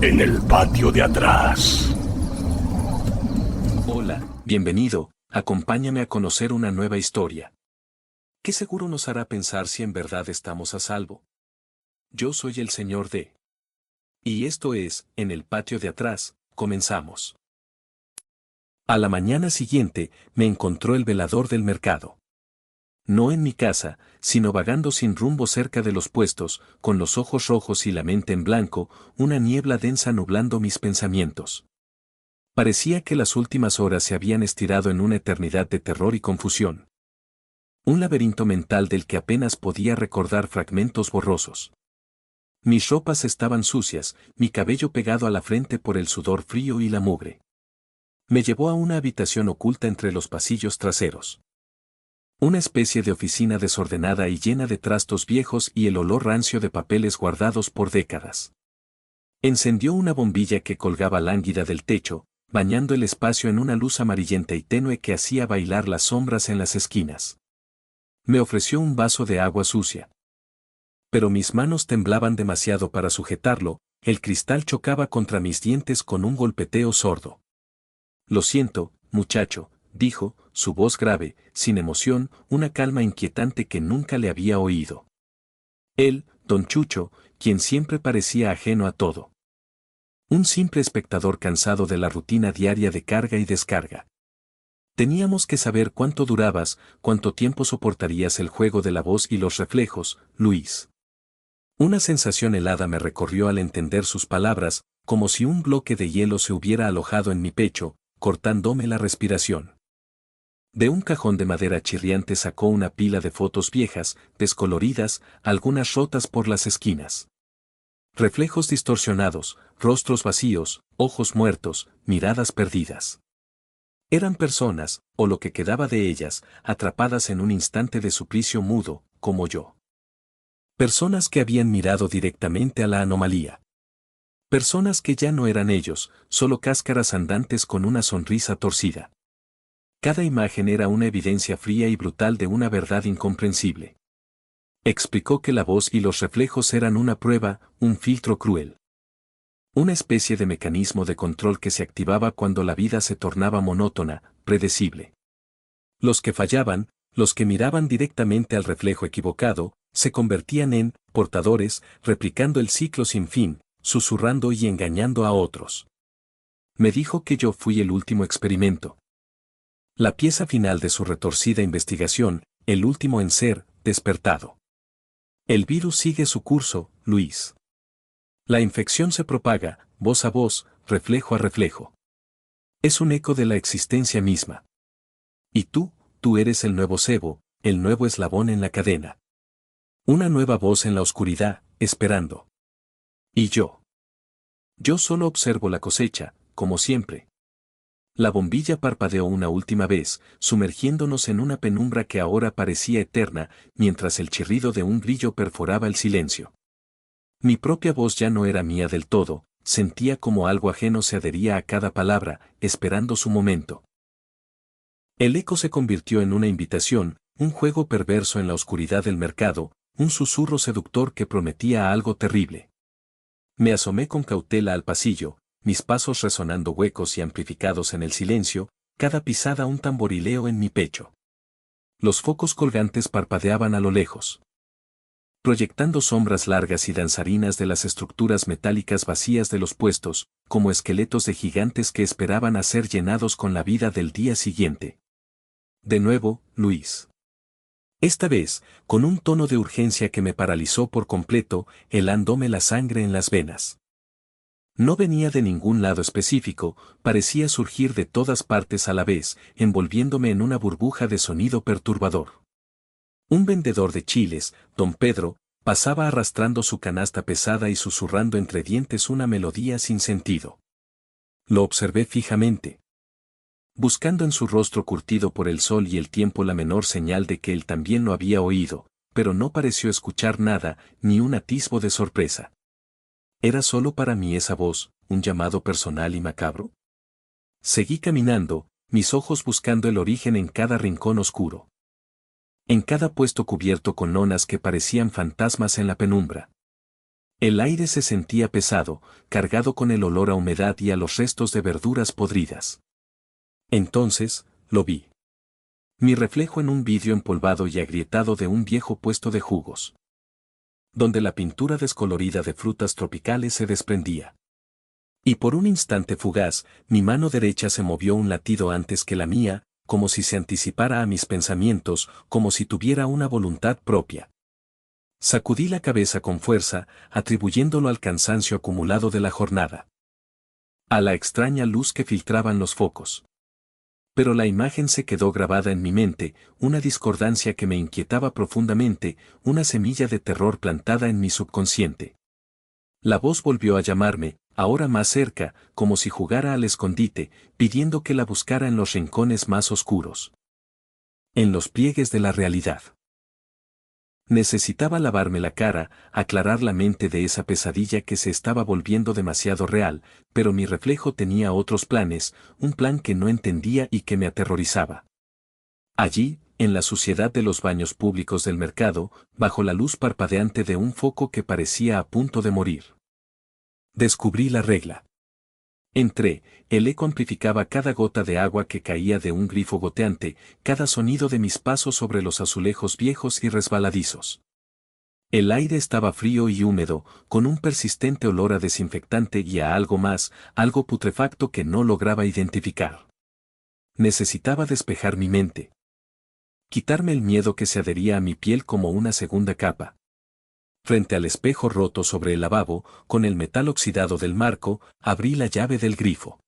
En el patio de atrás. Hola, bienvenido, acompáñame a conocer una nueva historia. Que seguro nos hará pensar si en verdad estamos a salvo. Yo soy el señor D. Y esto es, en el patio de atrás, comenzamos. A la mañana siguiente, me encontró el velador del mercado. No en mi casa, sino vagando sin rumbo cerca de los puestos, con los ojos rojos y la mente en blanco, una niebla densa nublando mis pensamientos. Parecía que las últimas horas se habían estirado en una eternidad de terror y confusión. Un laberinto mental del que apenas podía recordar fragmentos borrosos. Mis ropas estaban sucias, mi cabello pegado a la frente por el sudor frío y la mugre. Me llevó a una habitación oculta entre los pasillos traseros. Una especie de oficina desordenada y llena de trastos viejos y el olor rancio de papeles guardados por décadas. Encendió una bombilla que colgaba lánguida del techo, bañando el espacio en una luz amarillenta y tenue que hacía bailar las sombras en las esquinas. Me ofreció un vaso de agua sucia. Pero mis manos temblaban demasiado para sujetarlo, el cristal chocaba contra mis dientes con un golpeteo sordo. Lo siento, muchacho, dijo, su voz grave, sin emoción, una calma inquietante que nunca le había oído. Él, don Chucho, quien siempre parecía ajeno a todo. Un simple espectador cansado de la rutina diaria de carga y descarga. Teníamos que saber cuánto durabas, cuánto tiempo soportarías el juego de la voz y los reflejos, Luis. Una sensación helada me recorrió al entender sus palabras, como si un bloque de hielo se hubiera alojado en mi pecho, cortándome la respiración. De un cajón de madera chirriante sacó una pila de fotos viejas, descoloridas, algunas rotas por las esquinas. Reflejos distorsionados, rostros vacíos, ojos muertos, miradas perdidas. Eran personas, o lo que quedaba de ellas, atrapadas en un instante de suplicio mudo, como yo. Personas que habían mirado directamente a la anomalía. Personas que ya no eran ellos, solo cáscaras andantes con una sonrisa torcida. Cada imagen era una evidencia fría y brutal de una verdad incomprensible. Explicó que la voz y los reflejos eran una prueba, un filtro cruel. Una especie de mecanismo de control que se activaba cuando la vida se tornaba monótona, predecible. Los que fallaban, los que miraban directamente al reflejo equivocado, se convertían en portadores, replicando el ciclo sin fin, susurrando y engañando a otros. Me dijo que yo fui el último experimento. La pieza final de su retorcida investigación, el último en ser despertado. El virus sigue su curso, Luis. La infección se propaga, voz a voz, reflejo a reflejo. Es un eco de la existencia misma. Y tú eres el nuevo cebo, el nuevo eslabón en la cadena. Una nueva voz en la oscuridad, esperando. Y yo. Yo solo observo la cosecha, como siempre. La bombilla parpadeó una última vez, sumergiéndonos en una penumbra que ahora parecía eterna, mientras el chirrido de un grillo perforaba el silencio. Mi propia voz ya no era mía del todo, sentía como algo ajeno se adhería a cada palabra, esperando su momento. El eco se convirtió en una invitación, un juego perverso en la oscuridad del mercado, un susurro seductor que prometía algo terrible. Me asomé con cautela al pasillo, mis pasos resonando huecos y amplificados en el silencio, cada pisada un tamborileo en mi pecho. Los focos colgantes parpadeaban a lo lejos, proyectando sombras largas y danzarinas de las estructuras metálicas vacías de los puestos, como esqueletos de gigantes que esperaban a ser llenados con la vida del día siguiente. De nuevo, Luis. Esta vez, con un tono de urgencia que me paralizó por completo, helándome la sangre en las venas. No venía de ningún lado específico, parecía surgir de todas partes a la vez, envolviéndome en una burbuja de sonido perturbador. Un vendedor de chiles, don Pedro, pasaba arrastrando su canasta pesada y susurrando entre dientes una melodía sin sentido. Lo observé fijamente, buscando en su rostro curtido por el sol y el tiempo la menor señal de que él también lo había oído, pero no pareció escuchar nada, ni un atisbo de sorpresa. ¿Era solo para mí esa voz, un llamado personal y macabro? Seguí caminando, mis ojos buscando el origen en cada rincón oscuro. En cada puesto cubierto con lonas que parecían fantasmas en la penumbra. El aire se sentía pesado, cargado con el olor a humedad y a los restos de verduras podridas. Entonces, lo vi. Mi reflejo en un vidrio empolvado y agrietado de un viejo puesto de jugos, donde la pintura descolorida de frutas tropicales se desprendía. Y por un instante fugaz, mi mano derecha se movió un latido antes que la mía, como si se anticipara a mis pensamientos, como si tuviera una voluntad propia. Sacudí la cabeza con fuerza, atribuyéndolo al cansancio acumulado de la jornada, a la extraña luz que filtraban los focos. Pero la imagen se quedó grabada en mi mente, una discordancia que me inquietaba profundamente, una semilla de terror plantada en mi subconsciente. La voz volvió a llamarme, ahora más cerca, como si jugara al escondite, pidiendo que la buscara en los rincones más oscuros, en los pliegues de la realidad. Necesitaba lavarme la cara, aclarar la mente de esa pesadilla que se estaba volviendo demasiado real, pero mi reflejo tenía otros planes, un plan que no entendía y que me aterrorizaba. Allí, en la suciedad de los baños públicos del mercado, bajo la luz parpadeante de un foco que parecía a punto de morir, descubrí la regla. Entré, el eco amplificaba cada gota de agua que caía de un grifo goteante, cada sonido de mis pasos sobre los azulejos viejos y resbaladizos. El aire estaba frío y húmedo, con un persistente olor a desinfectante y a algo más, algo putrefacto que no lograba identificar. Necesitaba despejar mi mente. Quitarme el miedo que se adhería a mi piel como una segunda capa. Frente al espejo roto sobre el lavabo, con el metal oxidado del marco, abrí la llave del grifo.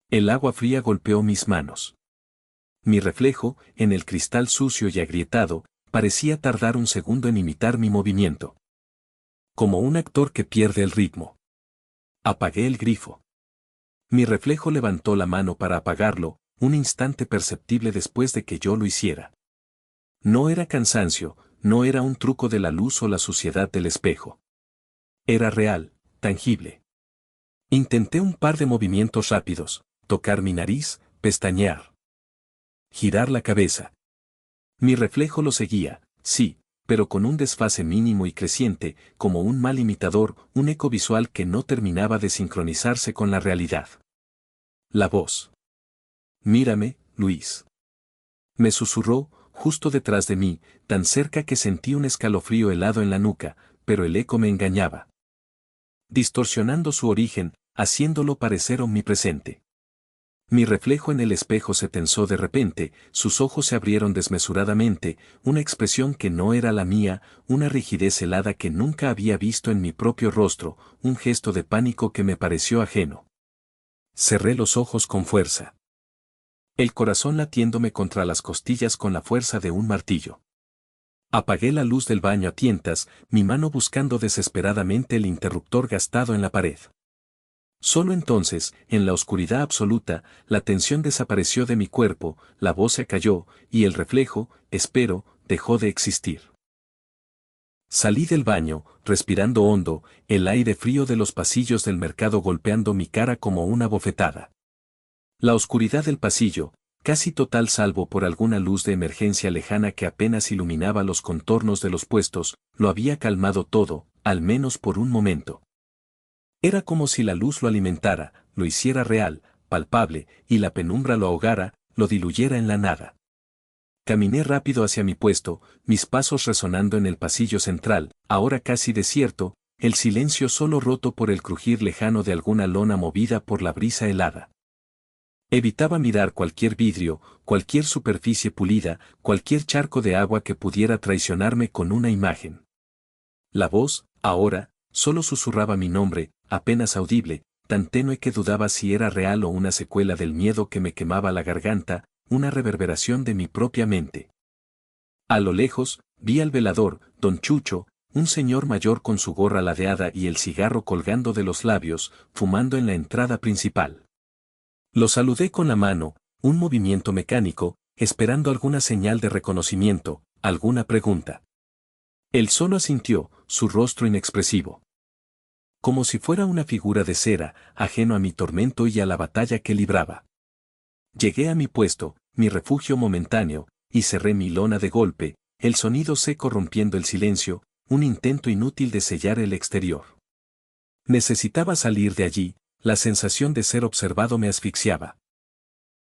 El agua fría golpeó mis manos. Mi reflejo, en el cristal sucio y agrietado, parecía tardar un segundo en imitar mi movimiento. Como un actor que pierde el ritmo. Apagué el grifo. Mi reflejo levantó la mano para apagarlo, un instante perceptible después de que yo lo hiciera. No era cansancio, no era un truco de la luz o la suciedad del espejo. Era real, tangible. Intenté un par de movimientos rápidos, tocar mi nariz, pestañear, girar la cabeza. Mi reflejo lo seguía, sí, pero con un desfase mínimo y creciente, como un mal imitador, un eco visual que no terminaba de sincronizarse con la realidad. La voz. Mírame, Luis. Me susurró, justo detrás de mí, tan cerca que sentí un escalofrío helado en la nuca, pero el eco me engañaba, distorsionando su origen, haciéndolo parecer omnipresente. Mi reflejo en el espejo se tensó de repente, sus ojos se abrieron desmesuradamente, una expresión que no era la mía, una rigidez helada que nunca había visto en mi propio rostro, un gesto de pánico que me pareció ajeno. Cerré los ojos con fuerza. El corazón latiéndome contra las costillas con la fuerza de un martillo. Apagué la luz del baño a tientas, mi mano buscando desesperadamente el interruptor gastado en la pared. Solo entonces, en la oscuridad absoluta, la tensión desapareció de mi cuerpo, la voz se calló, y el reflejo, espero, dejó de existir. Salí del baño, respirando hondo, el aire frío de los pasillos del mercado golpeando mi cara como una bofetada. La oscuridad del pasillo, casi total salvo por alguna luz de emergencia lejana que apenas iluminaba los contornos de los puestos, lo había calmado todo, al menos por un momento. Era como si la luz lo alimentara, lo hiciera real, palpable, y la penumbra lo ahogara, lo diluyera en la nada. Caminé rápido hacia mi puesto, mis pasos resonando en el pasillo central, ahora casi desierto, el silencio solo roto por el crujir lejano de alguna lona movida por la brisa helada. Evitaba mirar cualquier vidrio, cualquier superficie pulida, cualquier charco de agua que pudiera traicionarme con una imagen. La voz, ahora, solo susurraba mi nombre, apenas audible, tan tenue que dudaba si era real o una secuela del miedo que me quemaba la garganta, una reverberación de mi propia mente. A lo lejos, vi al velador, don Chucho, un señor mayor con su gorra ladeada y el cigarro colgando de los labios, fumando en la entrada principal. Lo saludé con la mano, un movimiento mecánico, esperando alguna señal de reconocimiento, alguna pregunta. Él solo asintió, su rostro inexpresivo. Como si fuera una figura de cera, ajeno a mi tormento y a la batalla que libraba. Llegué a mi puesto, mi refugio momentáneo, y cerré mi lona de golpe, el sonido seco rompiendo el silencio, un intento inútil de sellar el exterior. Necesitaba salir de allí, la sensación de ser observado me asfixiaba.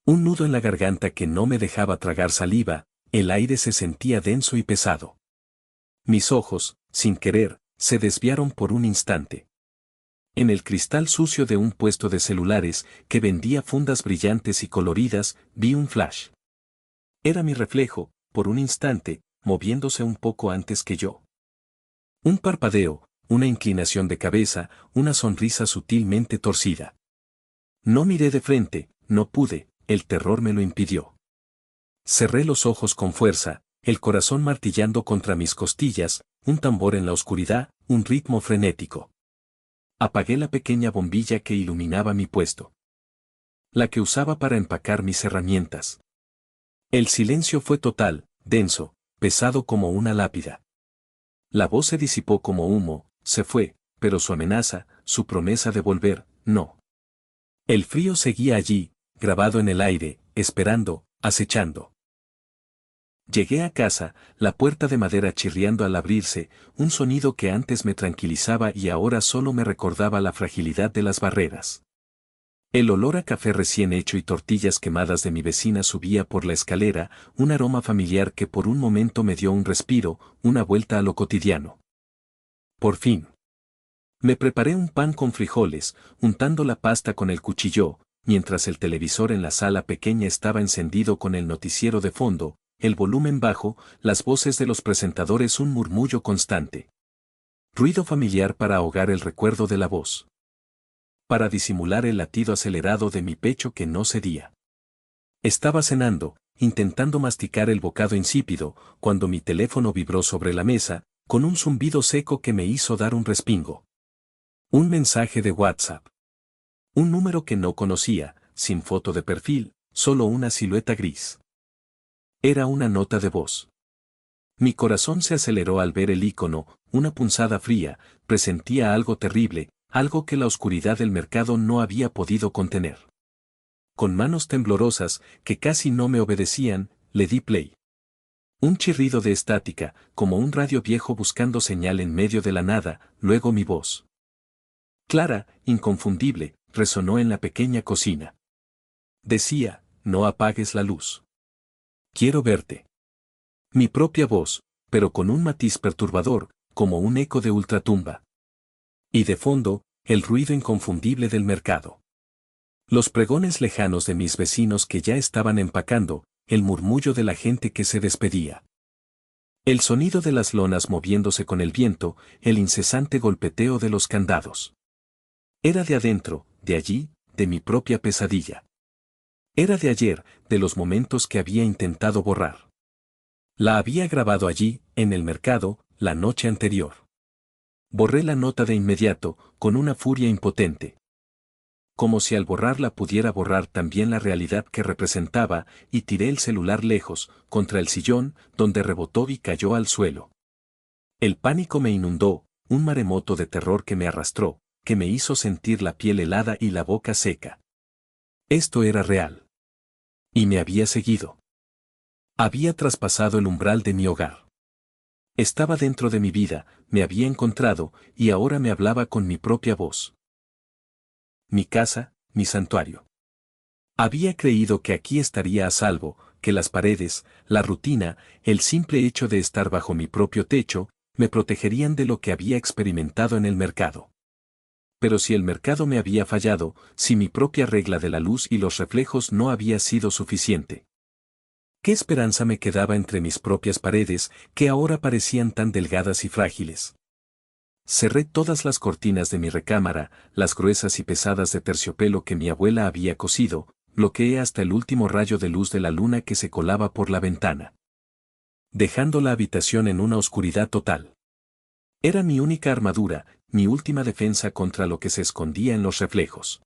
Un nudo en la garganta que no me dejaba tragar saliva, el aire se sentía denso y pesado. Mis ojos, sin querer, se desviaron por un instante. En el cristal sucio de un puesto de celulares que vendía fundas brillantes y coloridas, vi un flash. Era mi reflejo, por un instante, moviéndose un poco antes que yo. Un parpadeo, una inclinación de cabeza, una sonrisa sutilmente torcida. No miré de frente, no pude, el terror me lo impidió. Cerré los ojos con fuerza, el corazón martillando contra mis costillas, un tambor en la oscuridad, un ritmo frenético. Apagué la pequeña bombilla que iluminaba mi puesto. La que usaba para empacar mis herramientas. El silencio fue total, denso, pesado como una lápida. La voz se disipó como humo, se fue, pero su amenaza, su promesa de volver, no. El frío seguía allí, grabado en el aire, esperando, acechando. Llegué a casa, la puerta de madera chirriando al abrirse, un sonido que antes me tranquilizaba y ahora solo me recordaba la fragilidad de las barreras. El olor a café recién hecho y tortillas quemadas de mi vecina subía por la escalera, un aroma familiar que por un momento me dio un respiro, una vuelta a lo cotidiano. Por fin. Me preparé un pan con frijoles, untando la pasta con el cuchillo, mientras el televisor en la sala pequeña estaba encendido con el noticiero de fondo, el volumen bajo, las voces de los presentadores, un murmullo constante. Ruido familiar para ahogar el recuerdo de la voz. Para disimular el latido acelerado de mi pecho que no cedía. Estaba cenando, intentando masticar el bocado insípido, cuando mi teléfono vibró sobre la mesa, con un zumbido seco que me hizo dar un respingo. Un mensaje de WhatsApp. Un número que no conocía, sin foto de perfil, solo una silueta gris. Era una nota de voz. Mi corazón se aceleró al ver el icono, una punzada fría, presentía algo terrible, algo que la oscuridad del mercado no había podido contener. Con manos temblorosas, que casi no me obedecían, le di play. Un chirrido de estática, como un radio viejo buscando señal en medio de la nada, luego mi voz. Clara, inconfundible, resonó en la pequeña cocina. Decía, no apagues la luz. Quiero verte. Mi propia voz, pero con un matiz perturbador, como un eco de ultratumba. Y de fondo, el ruido inconfundible del mercado. Los pregones lejanos de mis vecinos que ya estaban empacando, el murmullo de la gente que se despedía. El sonido de las lonas moviéndose con el viento, el incesante golpeteo de los candados. Era de adentro, de allí, de mi propia pesadilla. Era de ayer, de los momentos que había intentado borrar. La había grabado allí, en el mercado, la noche anterior. Borré la nota de inmediato, con una furia impotente. Como si al borrarla pudiera borrar también la realidad que representaba, y tiré el celular lejos, contra el sillón, donde rebotó y cayó al suelo. El pánico me inundó, un maremoto de terror que me arrastró, que me hizo sentir la piel helada y la boca seca. Esto era real. Y me había seguido. Había traspasado el umbral de mi hogar. Estaba dentro de mi vida, me había encontrado, y ahora me hablaba con mi propia voz. Mi casa, mi santuario. Había creído que aquí estaría a salvo, que las paredes, la rutina, el simple hecho de estar bajo mi propio techo, me protegerían de lo que había experimentado en el mercado. Pero si el mercado me había fallado, si mi propia regla de la luz y los reflejos no había sido suficiente. ¿Qué esperanza me quedaba entre mis propias paredes, que ahora parecían tan delgadas y frágiles? Cerré todas las cortinas de mi recámara, las gruesas y pesadas de terciopelo que mi abuela había cosido, bloqueé hasta el último rayo de luz de la luna que se colaba por la ventana. Dejando la habitación en una oscuridad total. Era mi única armadura, mi última defensa contra lo que se escondía en los reflejos.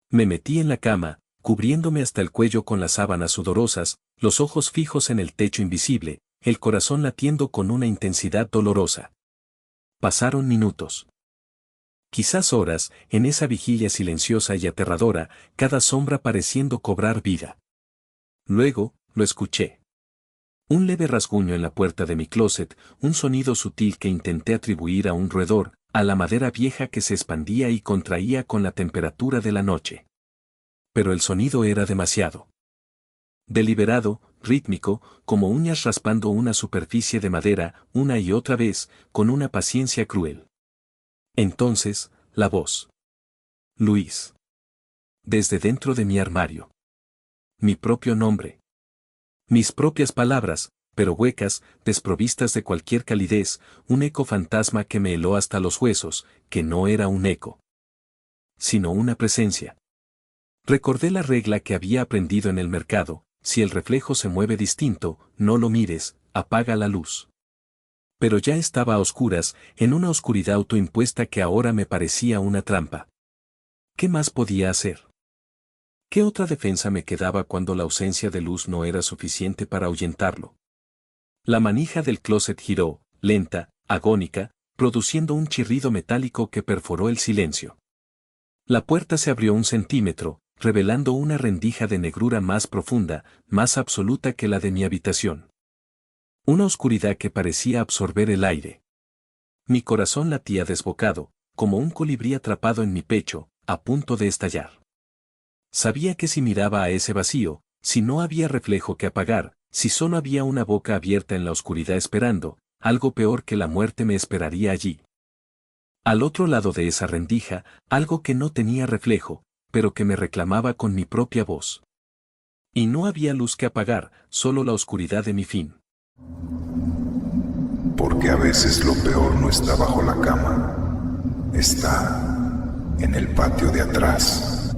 Me metí en la cama, cubriéndome hasta el cuello con las sábanas sudorosas, los ojos fijos en el techo invisible, el corazón latiendo con una intensidad dolorosa. Pasaron minutos. Quizás horas, en esa vigilia silenciosa y aterradora, cada sombra pareciendo cobrar vida. Luego, lo escuché. Un leve rasguño en la puerta de mi closet, un sonido sutil que intenté atribuir a un roedor, a la madera vieja que se expandía y contraía con la temperatura de la noche. Pero el sonido era demasiado deliberado, rítmico, como uñas raspando una superficie de madera, una y otra vez, con una paciencia cruel. Entonces, la voz. Luis. Desde dentro de mi armario. Mi propio nombre. Mis propias palabras, pero huecas, desprovistas de cualquier calidez, un eco fantasma que me heló hasta los huesos, que no era un eco, sino una presencia. Recordé la regla que había aprendido en el mercado: si el reflejo se mueve distinto, no lo mires, apaga la luz. Pero ya estaba a oscuras, en una oscuridad autoimpuesta que ahora me parecía una trampa. ¿Qué más podía hacer? ¿Qué otra defensa me quedaba cuando la ausencia de luz no era suficiente para ahuyentarlo? La manija del closet giró, lenta, agónica, produciendo un chirrido metálico que perforó el silencio. La puerta se abrió 1 centímetro, revelando una rendija de negrura más profunda, más absoluta que la de mi habitación. Una oscuridad que parecía absorber el aire. Mi corazón latía desbocado, como un colibrí atrapado en mi pecho, a punto de estallar. Sabía que si miraba a ese vacío, si no había reflejo que apagar, si solo había una boca abierta en la oscuridad esperando, algo peor que la muerte me esperaría allí. Al otro lado de esa rendija, algo que no tenía reflejo, pero que me reclamaba con mi propia voz. Y no había luz que apagar, solo la oscuridad de mi fin. Porque a veces lo peor no está bajo la cama, está en el patio de atrás.